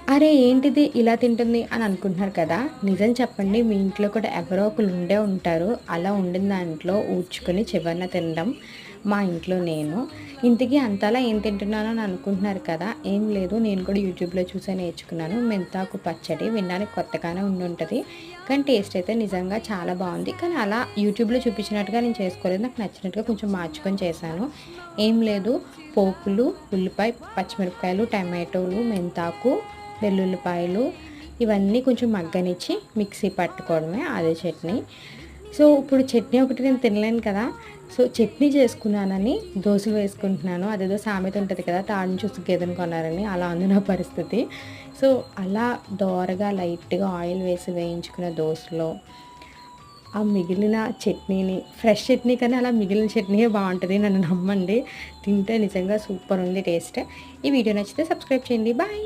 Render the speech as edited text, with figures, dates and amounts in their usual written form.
అరే! ఏంటిది ఇలా తింటుంది అని అనుకుంటున్నారు కదా! నిజం చెప్పండి మీ ఇంట్లో కూడా ఎవరో ఒకళ్ళు ఉండే ఉంటారు. అలా వండిన దాంట్లో ఊడ్చుకొని చివరన తినడం మా ఇంట్లో నేను. ఇంతకీ అంతలా ఏం తింటున్నాను అని అనుకుంటున్నారు కదా! ఏం లేదు నేను కూడా యూట్యూబ్‌లో చూసే నేర్చుకున్నాను. మెంతాకు పచ్చడి వినడానికి కొత్తగానే ఉండుంటది. కానీ టేస్ట్ అయితే నిజంగా చాలా బావుంది. కానీ అలా యూట్యూబ్‌లో చూపించినట్టుగా నేను చేసుకోలేదు. నాకు నచ్చినట్టుగా కొంచెం మార్చుకొని చేశాను. ఏం లేదు పోపులు, ఉల్లిపాయ, పచ్చిమిరపకాయలు, టమాటోలు, మెంతాకు, వెల్లుల్లిపాయలు ఇవన్నీ కొంచెం మగ్గనిచ్చి మిక్సీ పట్టుకోవడమే అదే చట్నీ. సో, ఇప్పుడు చట్నీ ఒకటి నేను తినలేను కదా! సో, చట్నీ చేసుకున్నానని దోసలు వేసుకుంటున్నాను. అదేదో సామెత ఉంటది కదా! తాడుని చూసి గేదెను కొన్నారని అలా ఉంది నా పరిస్థితి. సో, అలా దోరగా లైట్‌గా ఆయిల్ వేసి వేయించుకున్న దోసలో ఆ మిగిలిన చట్నీని ఫ్రెష్ చట్నీ కన్నా అలా మిగిలిన చట్నీయే బావుంటది. నన్ను నమ్మండి. తింటే నిజంగా సూపర్ ఉంది టేస్ట్. ఈ వీడియో నచ్చితే సబ్స్క్రైబ్ చేయండి. బాయ్.